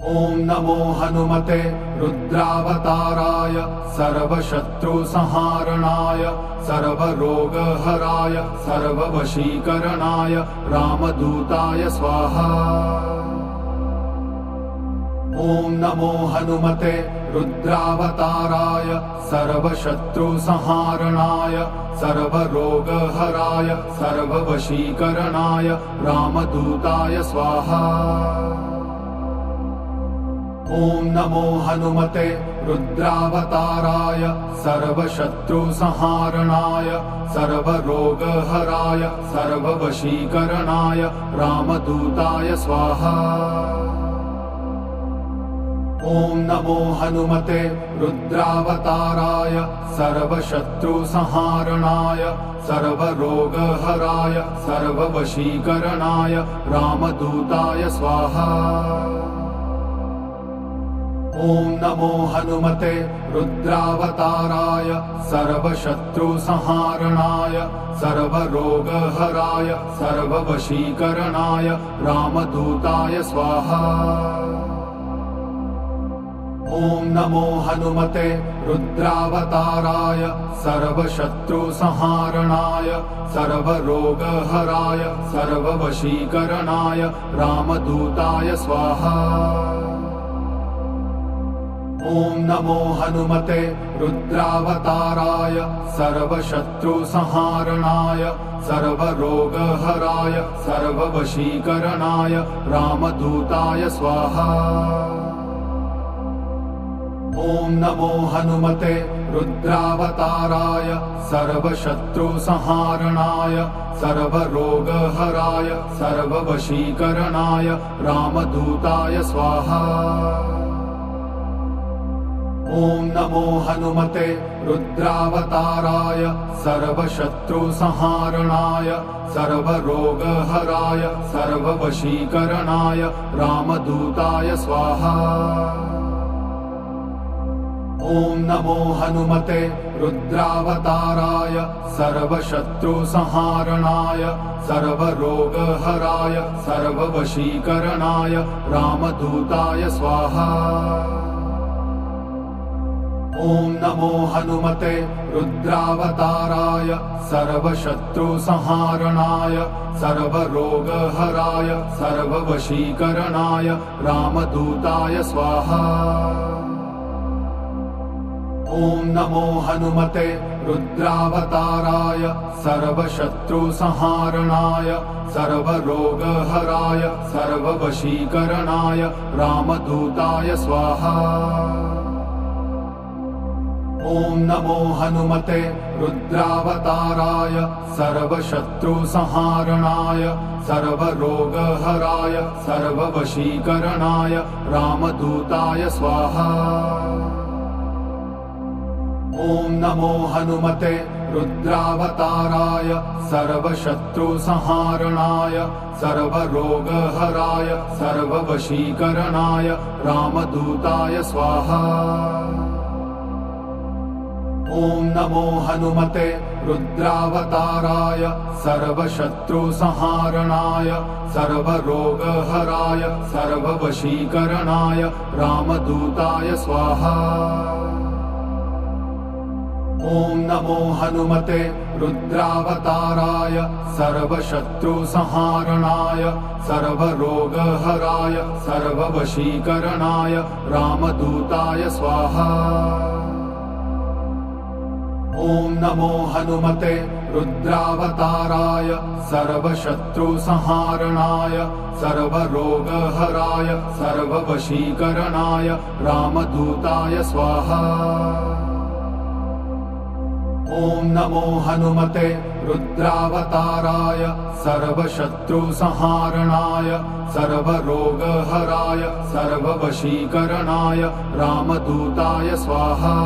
ॐ नमो हनुमते रुद्रावताराय सर्वशत्रुसंहारणाय सर्वरोगहराय सर्ववशीकरणाय रामदूताय स्वाहा। ॐ नमो हनुमते रुद्रावताराय सर्वशत्रुसंहारणाय सर्वरोगहराय सर्ववशीकरणाय रामदूताय स्वाहा। ॐ नमो हनुमते रुद्रावताराय सर्वशत्रुसंहारणाय सर्वरोगहराय सर्ववशीकरणाय रामदूताय स्वाहा। ॐ नमो हनुमते रुद्रावताराय सर्वशत्रुसंहारणाय सर्वरोगहराय सर्ववशीकरणाय रामदूताय स्वाहा। ॐ नमो हनुमते रुद्रावताराय सर्वशत्रुसंहारणाय सर्वरोगहराय सर्ववशीकरणाय रामदूताय स्वाहा। ॐ नमो हनुमते रुद्रावताराय सर्वशत्रुसंहारणाय सर्वरोगहराय सर्ववशीकरणाय रामदूताय स्वाहा। ॐ नमो हनुमते रुद्रावताराय सर्वशत्रुसंहारणाय सर्वरोगहराय सर्ववशीकरणाय रामदूताय स्वाहा। ॐ नमो हनुमते रुद्रावताराय सर्वशत्रुसंहारणाय सर्वरोगहराय सर्ववशीकरणाय रामदूताय स्वाहा। ॐ नमो हनुमते रुद्रावताराय सर्वशत्रुसंहारणाय सर्वरोगहराय सर्ववशीकरणाय रामदूताय स्वाहा। ॐ नमो हनुमते रुद्रावताराय सर्वशत्रुसंहारणाय सर्वरोगहराय सर्ववशीकरणाय रामदूताय स्वाहा। ॐ नमो हनुमते रुद्रावताराय सर्वशत्रुसंहारणाय सर्वरोगहराय सर्ववशीकरणाय रामदूताय स्वाहा। ॐ नमो हनुमते रुद्रावताराय सर्वशत्रुसंहारणाय सर्वरोगहराय सर्ववशीकरणाय रामदूताय स्वाहा। ॐ नमो हनुमते रुद्रावताराय सर्वशत्रुसंहारणाय सर्वरोगहराय सर्ववशीकरणाय रामदूताय स्वाहा। ॐ नमो हनुमते रुद्रावताराय सर्वशत्रुसंहारणाय सर्वरोगहराय सर्ववशीकरणाय रामदूताय स्वाहा। ॐ नमो हनुमते रुद्रावताराय सर्वशत्रुसंहारणाय सर्वरोगहराय सर्ववशीकरणाय रामदूताय स्वाहा। ॐ नमो हनुमते रुद्रावताराय सर्वशत्रुसंहारणाय सर्वरोगहराय सर्ववशीकरणाय रामदूताय स्वाहा। ॐ नमो हनुमते रुद्रावताराय सर्वशत्रुसंहारणाय सर्वरोगहराय सर्ववशीकरणाय रामदूताय स्वाहा। ॐ नमो हनुमते रुद्रावताराय सर्वशत्रुसंहारणाय सर्वरोगहराय सर्ववशीकरणाय रामदूताय स्वाहा।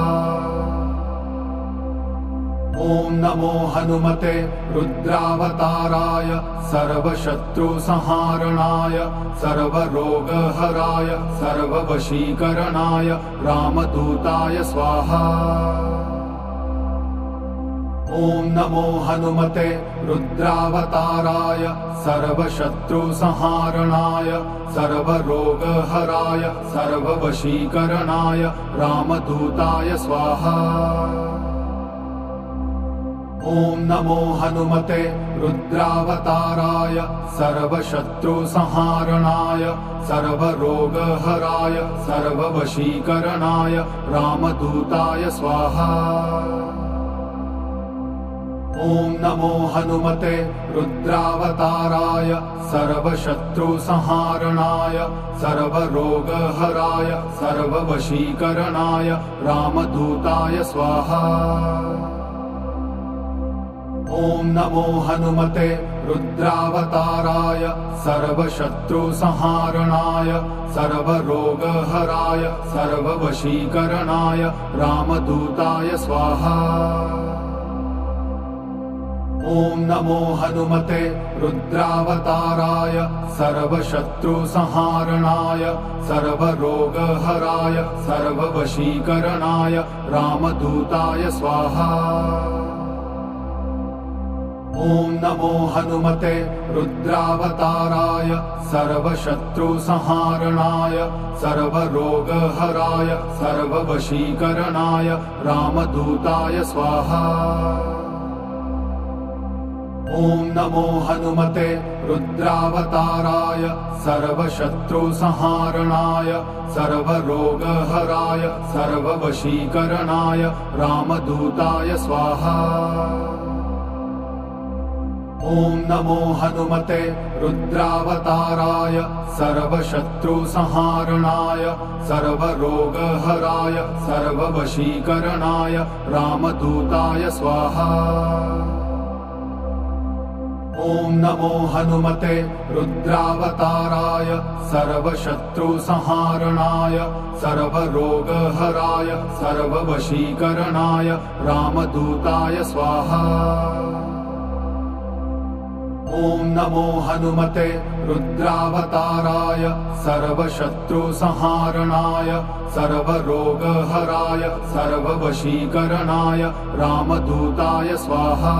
ॐ नमो हनुमते रुद्रावताराय सर्वशत्रुसंहारणाय सर्वरोगहराय सर्ववशीकरणाय रामदूताय स्वाहा। ॐ नमो हनुमते रुद्रावताराय सर्वशत्रुसंहारणाय सर्वरोगहराय सर्ववशीकरणाय रामदूताय स्वाहा। ॐ नमो हनुमते रुद्रावताराय सर्वशत्रुसंहारणाय सर्वरोगहराय सर्ववशीकरणाय रामदूताय स्वाहा। ॐ नमो हनुमते रुद्रावताराय सर्वशत्रुसंहारणाय सर्वरोगहराय सर्ववशीकरणाय रामदूताय स्वाहा। ॐ नमो हनुमते रुद्रावताराय सर्वशत्रुसंहारणाय सर्वरोगहराय सर्ववशीकरणाय रामदूताय स्वाहा। ॐ नमो हनुमते रुद्रावताराय सर्वशत्रुसंहारणाय सर्वरोगहराय सर्ववशीकरणाय रामदूताय स्वाहा। ॐ नमो हनुमते रुद्रावताराय सर्वशत्रुसंहारणाय सर्वरोगहराय सर्ववशीकरणाय रामदूताय स्वाहा। ॐ नमो हनुमते रुद्रावताराय सर्वशत्रुसंहारणाय सर्वरोगहराय सर्ववशीकरणाय रामदूताय स्वाहा। ॐ नमो हनुमते रुद्रावताराय सर्वशत्रुसंहारणाय सर्वरोगहराय सर्ववशीकरणाय रामदूताय स्वाहा। ॐ नमो हनुमते रुद्रावताराय सर्वशत्रुसंहारणाय सर्वरोगहराय सर्ववशीकरणाय रामदूताय स्वाहा। ॐ नमो हनुमते रुद्रावताराय सर्वशत्रुसंहारणाय सर्वरोगहराय सर्ववशीकरणाय रामदूताय स्वाहा।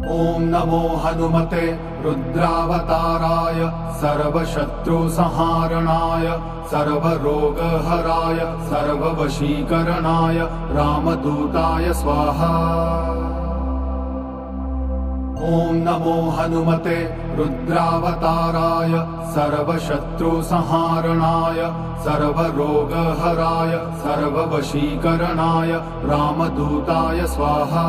ॐ नमो हनुमते रुद्रावताराय सर्वशत्रुसंहारणाय सर्वरोगहराय सर्ववशीकरणाय रामदूताय स्वाहा। ॐ नमो हनुमते रुद्रावताराय सर्वशत्रुसंहारणाय सर्वरोगहराय सर्ववशीकरणाय रामदूताय स्वाहा।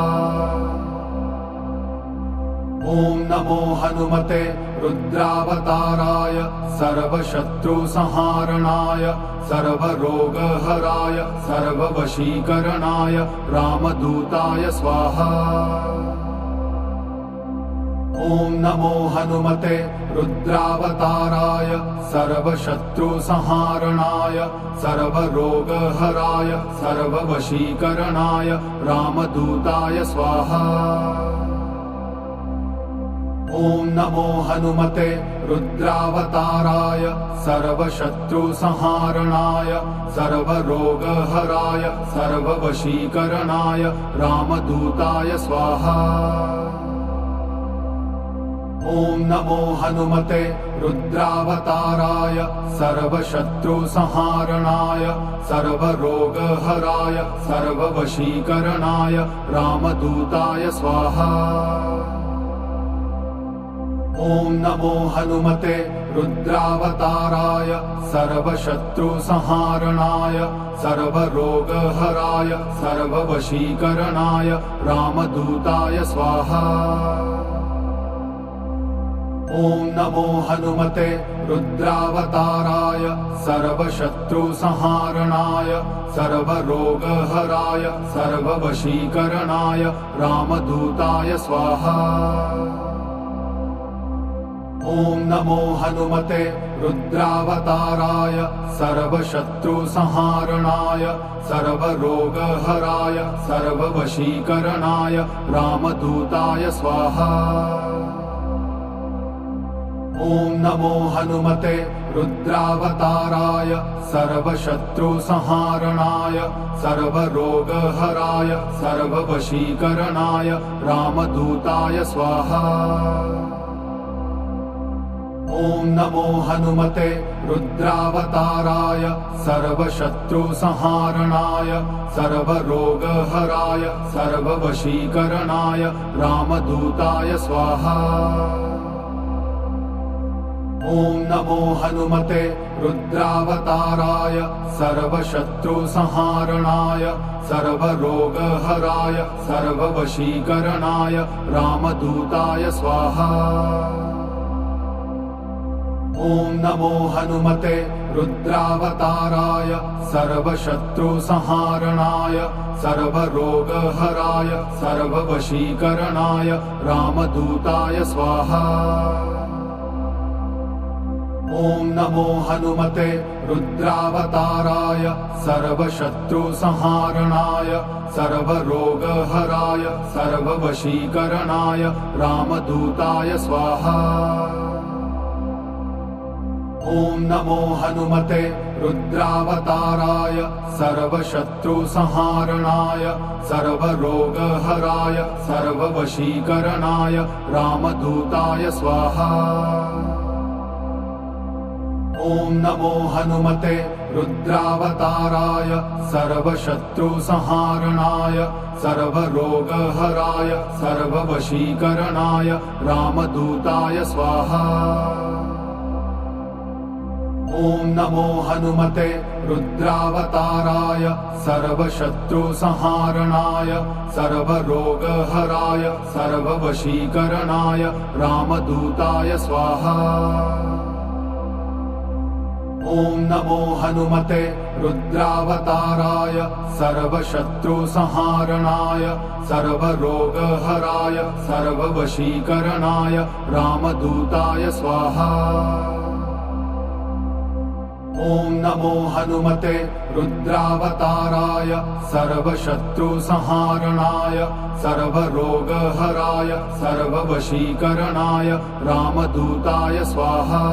ॐ नमो हनुमते रुद्रावताराय सर्वशत्रुसंहारणाय सर्वरोगहराय सर्ववशीकरणाय रामदूताय स्वाहा। ॐ नमो हनुमते रुद्रावताराय सर्वशत्रुसंहारणाय सर्वरोगहराय सर्ववशीकरणाय रामदूताय स्वाहा। ॐ नमो हनुमते रुद्रावताराय सर्वशत्रुसंहारणाय सर्वरोगहराय सर्ववशीकरणाय रामदूताय स्वाहा। ॐ नमो हनुमते रुद्रावताराय सर्वशत्रुसंहारणाय सर्वरोगहराय सर्ववशीकरणाय रामदूताय स्वाहा। ॐ नमो हनुमते रुद्रावताराय सर्वशत्रुसंहारणाय सर्वरोगहराय सर्ववशीकरणाय रामदूताय स्वाहा। ॐ नमो हनुमते रुद्रावताराय सर्वशत्रुसंहारणाय सर्वरोगहराय सर्ववशीकरणाय रामदूताय स्वाहा। ॐ नमो हनुमते रुद्रावताराय सर्वशत्रुसंहारणाय सर्वरोगहराय सर्ववशीकरणाय रामदूताय स्वाहा। ॐ नमो हनुमते रुद्रावताराय सर्वशत्रुसंहारणाय सर्वरोगहराय सर्ववशीकरणाय रामदूताय स्वाहा। ॐ नमो हनुमते रुद्रावताराय सर्वशत्रुसंहारणाय सर्वरोगहराय सर्ववशीकरणाय रामदूताय स्वाहा। ॐ नमो हनुमते रुद्रावताराय सर्वशत्रुसंहारणाय सर्वरोगहराय सर्ववशीकरणाय रामदूताय स्वाहा। ॐ नमो हनुमते रुद्रावताराय सर्वशत्रुसंहारणाय सर्वरोगहराय सर्ववशीकरणाय रामदूताय स्वाहा। ॐ नमो हनुमते रुद्रावताराय सर्वशत्रुसंहारणाय सर्वरोगहराय सर्ववशीकरणाय रामदूताय स्वाहा। ॐ नमो हनुमते रुद्रावताराय सर्वशत्रुसंहारणाय सर्वरोगहराय सर्ववशीकरणाय रामदूताय स्वाहा। ॐ नमो हनुमते रुद्रावताराय सर्वशत्रुसंहारणाय सर्वरोगहराय सर्ववशीकरणाय रामदूताय स्वाहा। ॐ नमो हनुमते रुद्रावताराय सर्वशत्रुसंहारणाय सर्वरोगहराय सर्ववशीकरणाय रामदूताय स्वाहा। ॐ नमो हनुमते रुद्रावताराय सर्वशत्रुसंहारणाय सर्वरोगहराय सर्ववशीकरणाय रामदूताय स्वाहा। ॐ नमो हनुमते रुद्रावताराय सर्वशत्रुसंहारणाय सर्वरोगहराय सर्ववशीकरणाय रामदूताय स्वाहा।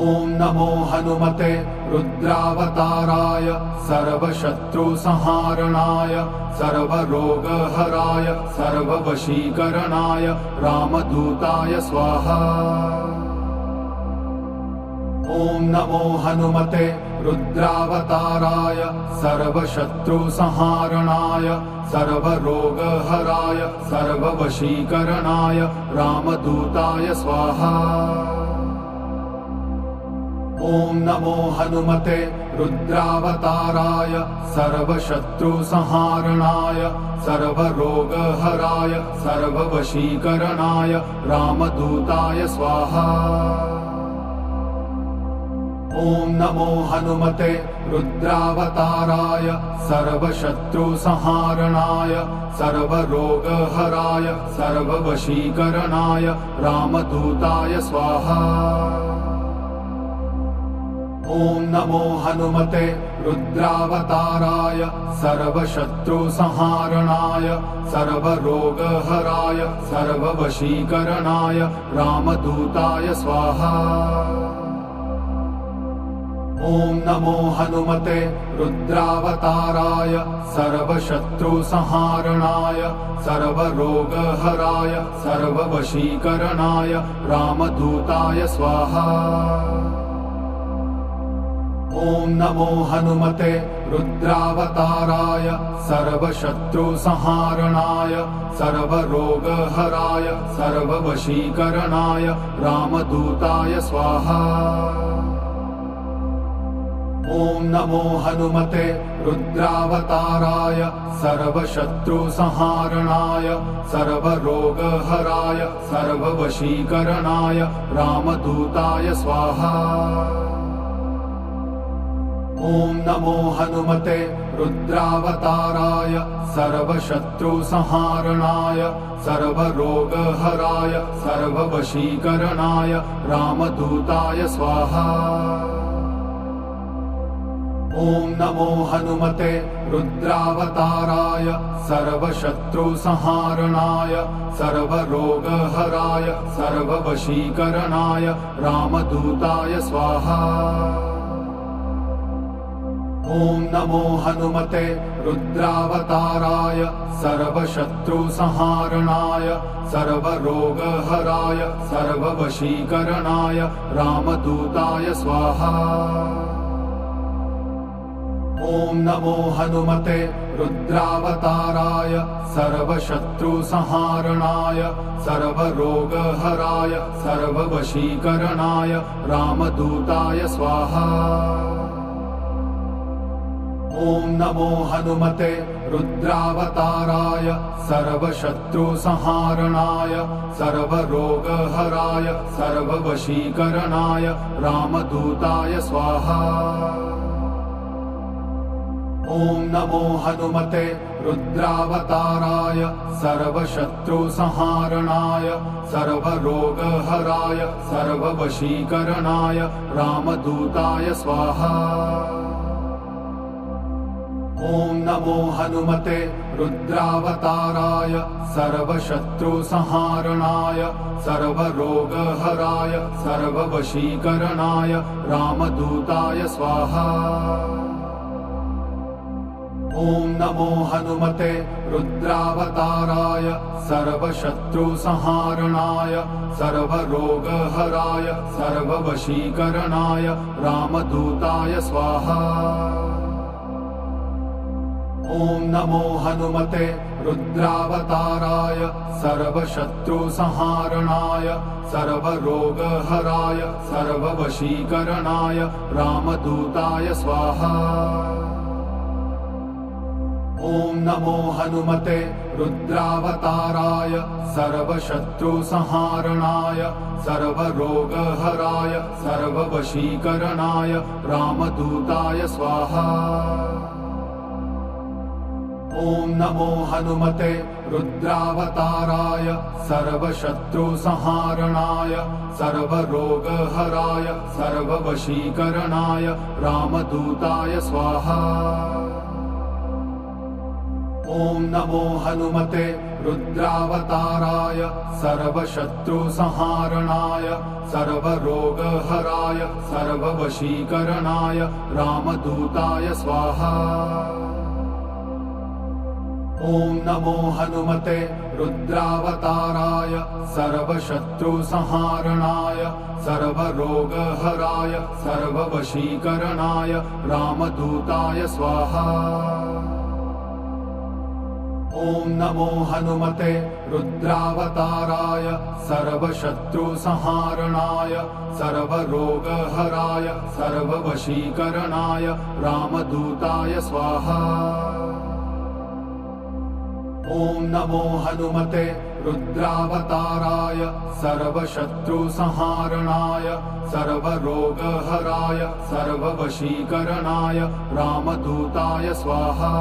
ॐ नमो हनुमते रुद्रावताराय सर्वशत्रुसंहारणाय सर्वरोगहराय सर्ववशीकरणाय रामदूताय स्वाहा। ॐ नमो हनुमते रुद्रावताराय सर्वशत्रुसंहारणाय सर्वरोगहराय सर्ववशीकरणाय रामदूताय स्वाहा। ॐ नमो हनुमते रुद्रावताराय सर्वशत्रुसंहारणाय सर्वरोगहराय सर्ववशीकरणाय रामदूताय स्वाहा। ॐ नमो हनुमते रुद्रावताराय सर्वशत्रुसंहारणाय सर्वरोगहराय सर्ववशीकरणाय रामदूताय स्वाहा। ॐ नमो हनुमते रुद्रावताराय सर्वशत्रुसंहारणाय सर्वरोगहराय सर्ववशीकरणाय रामदूताय स्वाहा। ॐ नमो हनुमते रुद्रावताराय सर्वशत्रुसंहारणाय सर्वरोगहराय सर्ववशीकरणाय रामदूताय स्वाहा। ॐ नमो हनुमते रुद्रावताराय सर्वशत्रुसंहारणाय सर्वरोगहराय सर्ववशीकरणाय रामदूताय स्वाहा। ॐ नमो हनुमते रुद्रावताराय सर्वशत्रुसंहारणाय सर्वरोगहराय सर्ववशीकरणाय रामदूताय स्वाहा। ॐ नमो हनुमते रुद्रावताराय सर्वशत्रुसंहारणाय सर्वरोगहराय सर्ववशीकरणाय रामदूताय स्वाहा। ॐ नमो हनुमते रुद्रावताराय सर्वशत्रुसंहारणाय सर्वरोगहराय सर्ववशीकरणाय रामदूताय स्वाहा। ॐ नमो हनुमते रुद्रावताराय सर्वशत्रुसंहारणाय सर्वरोगहराय सर्ववशीकरणाय रामदूताय स्वाहा। ॐ नमो हनुमते रुद्रावताराय सर्वशत्रुसंहारणाय सर्वरोगहराय सर्ववशीकरणाय रामदूताय स्वाहा। ॐ नमो हनुमते रुद्रावताराय सर्वशत्रुसंहारणाय सर्वरोगहराय सर्ववशीकरणाय रामदूताय स्वाहा। ॐ नमो हनुमते रुद्रावताराय सर्वशत्रुसंहारणाय सर्वरोगहराय सर्ववशीकरणाय रामदूताय स्वाहा। ॐ नमो हनुमते रुद्रावताराय सर्वशत्रुसंहारणाय सर्वरोगहराय सर्ववशीकरणाय रामदूताय स्वाहा। ॐ नमो हनुमते रुद्रावताराय सर्वशत्रुसंहारणाय सर्वरोगहराय सर्ववशीकरणाय रामदूताय स्वाहा। ॐ नमो हनुमते रुद्रावताराय सर्वशत्रुसंहारणाय सर्वरोगहराय सर्ववशीकरणाय रामदूताय स्वाहा। ॐ नमो हनुमते रुद्रावताराय सर्वशत्रुसंहारणाय सर्वरोगहराय सर्ववशीकरणाय रामदूताय स्वाहा। ॐ नमो हनुमते रुद्रावताराय सर्वशत्रुसंहारणाय सर्वरोगहराय सर्ववशीकरणाय रामदूताय स्वाहा। ॐ नमो हनुमते रुद्रावताराय सर्वशत्रुसंहारणाय सर्वरोगहराय सर्ववशीकरणाय रामदूताय स्वाहा। ॐ नमो हनुमते रुद्रावताराय सर्वशत्रुसंहारणाय सर्वरोगहराय सर्ववशीकरणाय रामदूताय स्वाहा। ॐ नमो हनुमते रुद्रावताराय सर्वशत्रुसंहारणाय सर्वरोगहराय सर्ववशीकरणाय रामदूताय स्वाहा। ॐ नमो हनुमते रुद्रावताराय सर्वशत्रुसंहारणाय सर्वरोगहराय सर्ववशीकरणाय रामदूताय स्वाहा।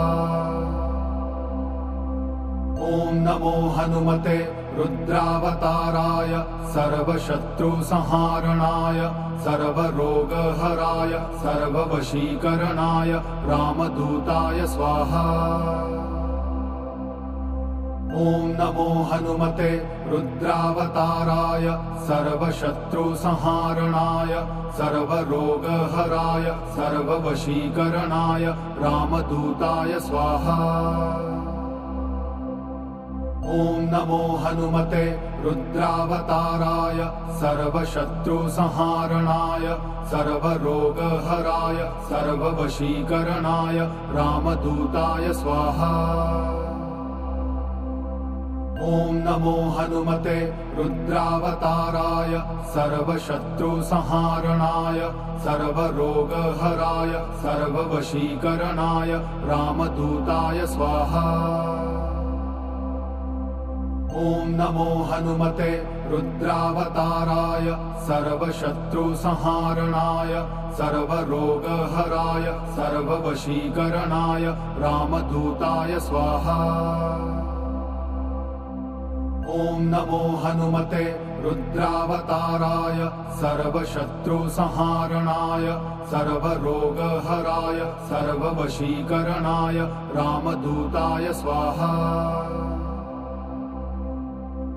ॐ नमो हनुमते रुद्रावताराय सर्वशत्रुसंहारणाय सर्वरोगहराय सर्ववशीकरणाय रामदूताय स्वाहा। ॐ नमो हनुमते रुद्रावताराय सर्वशत्रुसंहारणाय सर्वरोगहराय सर्ववशीकरणाय रामदूताय स्वाहा। ॐ नमो हनुमते रुद्रावताराय सर्वशत्रुसंहारणाय सर्वरोगहराय सर्ववशीकरणाय रामदूताय स्वाहा। ॐ नमो हनुमते रुद्रावताराय सर्वशत्रुसंहारणाय सर्वरोगहराय सर्ववशीकरणाय रामदूताय स्वाहा। ॐ नमो हनुमते रुद्रावताराय सर्वशत्रुसंहारणाय सर्वरोगहराय सर्ववशीकरणाय रामदूताय स्वाहा। ॐ नमो हनुमते रुद्रावताराय सर्वशत्रुसंहारणाय सर्वरोगहराय सर्ववशीकरणाय रामदूताय स्वाहा।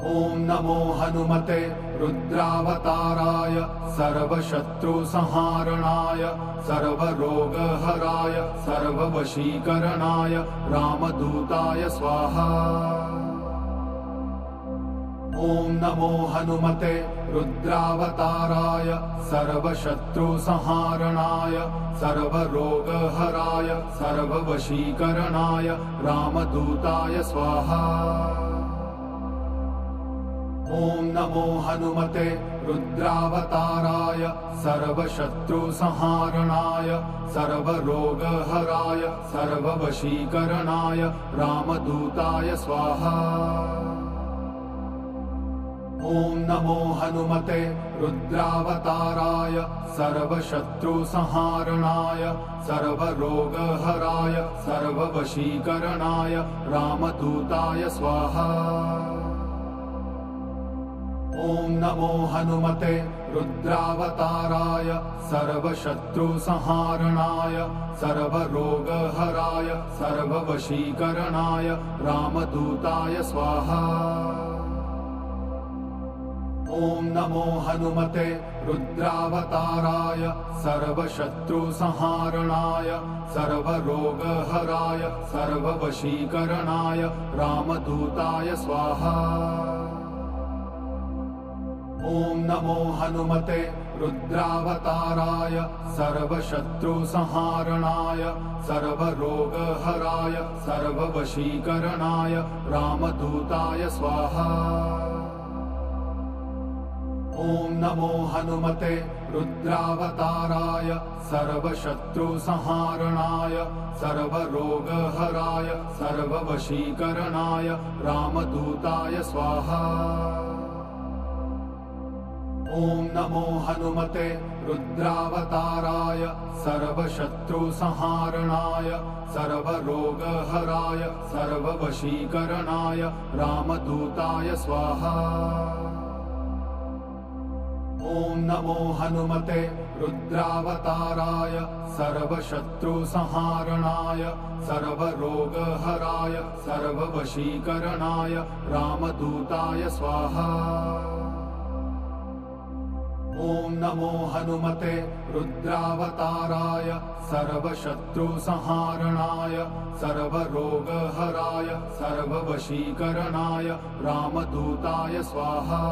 ॐ नमो हनुमते रुद्रावताराय सर्वशत्रुसंहारणाय सर्वरोगहराय सर्ववशीकरणाय रामदूताय स्वाहा। ॐ नमो हनुमते रुद्रावताराय सर्वशत्रुसंहारणाय सर्वरोगहराय सर्ववशीकरणाय रामदूताय स्वाहा। ॐ नमो हनुमते रुद्रावताराय सर्वशत्रुसंहारणाय सर्वरोगहराय सर्ववशीकरणाय रामदूताय स्वाहा। ॐ नमो हनुमते रुद्रावताराय सर्वशत्रुसंहारणाय सर्वरोगहराय सर्ववशीकरणाय रामदूताय स्वाहा। ॐ नमो हनुमते रुद्रावताराय सर्वशत्रुसंहारणाय सर्वरोगहराय सर्ववशीकरणाय रामदूताय स्वाहा। ॐ नमो हनुमते रुद्रावताराय सर्वशत्रुसंहारणाय सर्वरोगहराय सर्ववशीकरणाय रामदूताय स्वाहा। ॐ नमो हनुमते रुद्रावताराय सर्वशत्रुसंहारणाय सर्वरोगहराय सर्ववशीकरणाय रामदूताय स्वाहा। ॐ नमो हनुमते रुद्रावताराय सर्वशत्रुसंहारणाय सर्वरोगहराय सर्ववशीकरणाय रामदूताय स्वाहा। ॐ नमो हनुमते रुद्रावताराय सर्वशत्रुसंहारणाय सर्वरोगहराय सर्ववशीकरणाय रामदूताय स्वाहा। ॐ नमो हनुमते रुद्रावताराय सर्वशत्रुसंहारणाय सर्वरोगहराय सर्ववशीकरणाय रामदूताय स्वाहा। ॐ नमो हनुमते रुद्रावताराय सर्वशत्रुसंहारणाय सर्वरोगहराय सर्ववशीकरणाय रामदूताय स्वाहा।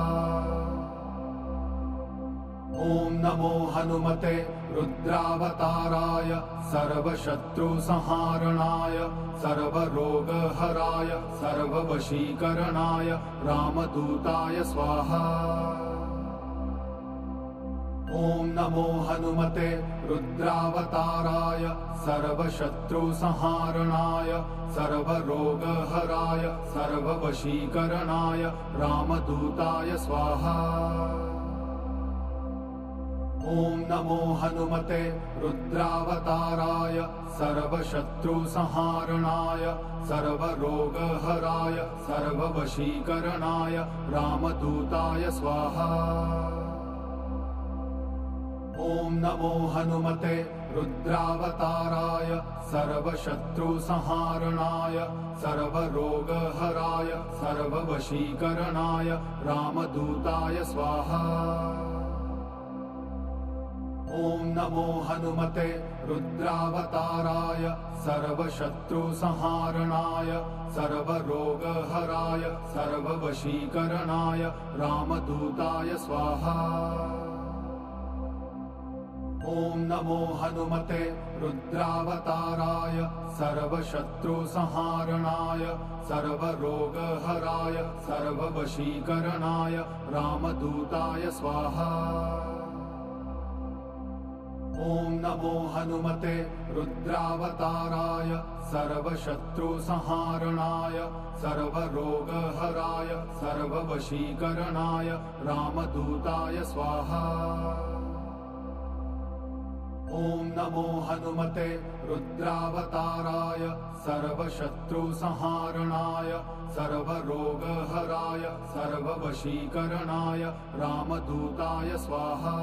ॐ नमो हनुमते रुद्रावताराय सर्वशत्रुसंहारणाय सर्वरोगहराय सर्ववशीकरणाय रामदूताय स्वाहा। ॐ नमो हनुमते रुद्रावताराय सर्वशत्रुसंहारणाय सर्वरोगहराय सर्ववशीकरणाय रामदूताय स्वाहा। ॐ नमो हनुमते रुद्रावताराय सर्वशत्रुसंहारणाय सर्वरोगहराय सर्ववशीकरणाय रामदूताय स्वाहा। ॐ नमो हनुमते रुद्रावताराय सर्वशत्रुसंहारणाय सर्वरोगहराय सर्ववशीकरणाय रामदूताय स्वाहा। ॐ नमो हनुमते रुद्रावताराय सर्वशत्रुसंहारणाय सर्वरोगहराय सर्ववशीकरणाय रामदूताय स्वाहा। ॐ नमो हनुमते रुद्रावताराय सर्वशत्रुसंहारणाय सर्वरोगहराय सर्ववशीकरणाय रामदूताय स्वाहा। ॐ नमो हनुमते रुद्रावताराय सर्वशत्रुसंहारणाय सर्वरोगहराय सर्ववशीकरणाय रामदूताय स्वाहा। ॐ नमो हनुमते रुद्रावताराय सर्वशत्रुसंहारणाय सर्वरोगहराय सर्ववशीकरणाय रामदूताय स्वाहा।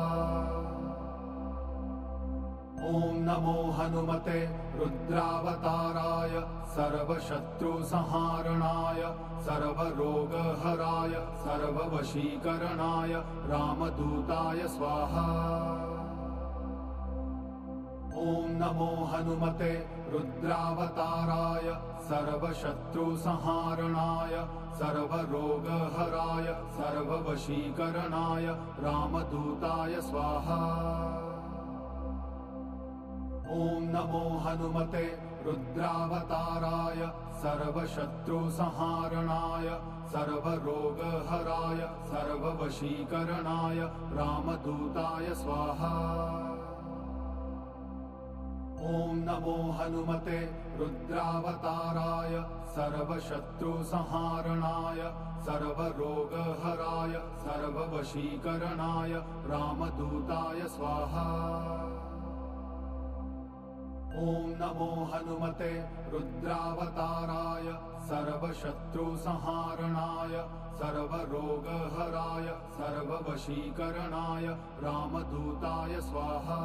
ॐ नमो हनुमते रुद्रावताराय सर्वशत्रुसंहारणाय सर्वरोगहराय सर्ववशीकरणाय रामदूताय स्वाहा। ॐ नमो हनुमते रुद्रावताराय सर्वशत्रुसंहारणाय सर्वरोगहराय सर्ववशीकरणाय रामदूताय स्वाहा। ॐ नमो हनुमते रुद्रावताराय सर्वशत्रुसंहारणाय सर्वरोगहराय सर्ववशीकरणाय रामदूताय स्वाहा। ॐ नमो हनुमते रुद्रावताराय सर्वशत्रुसंहारणाय सर्वरोगहराय सर्ववशीकरणाय रामदूताय स्वाहा। ॐ नमो हनुमते रुद्रावताराय सर्वशत्रुसंहारणाय सर्वरोगहराय सर्ववशीकरणाय रामदूताय स्वाहा।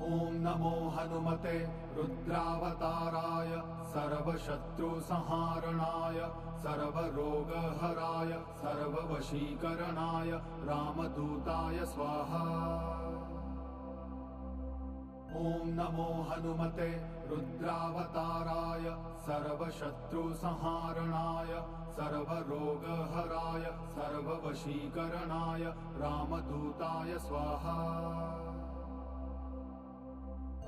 ॐ नमो हनुमते रुद्रावताराय सर्वशत्रुसंहारणाय सर्वरोगहराय सर्ववशीकरणाय रामदूताय स्वाहा। ॐ नमो हनुमते रुद्रावताराय सर्वशत्रुसंहारणाय सर्वरोगहराय सर्ववशीकरणाय रामदूताय स्वाहा।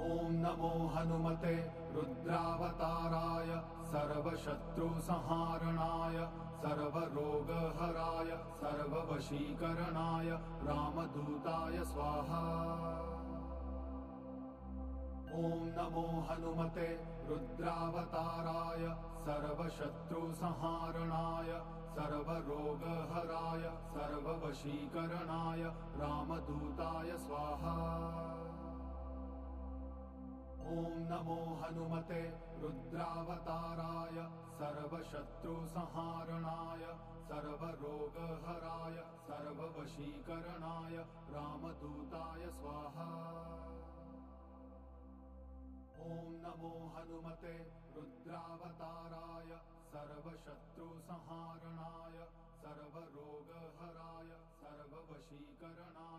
ॐ नमो हनुमते रुद्रावताराय सर्वशत्रुसंहारणाय सर्वरोगहराय सर्ववशीकरणाय रामदूताय स्वाहा। ॐ नमो हनुमते रुद्रावताराय सर्वशत्रुसंहारणाय सर्वरोगहराय सर्ववशीकरणाय रामदूताय स्वाहा। ॐ नमो हनुमते रुद्रावताराय सर्वशत्रुसंहारणाय सर्वरोगहराय सर्ववशीकरणाय रामदूताय स्वाहा। ॐ नमो हनुमते रुद्रावताराय सर्वशत्रुसंहारणाय सर्वरोगहराय सर्ववशीकरणाय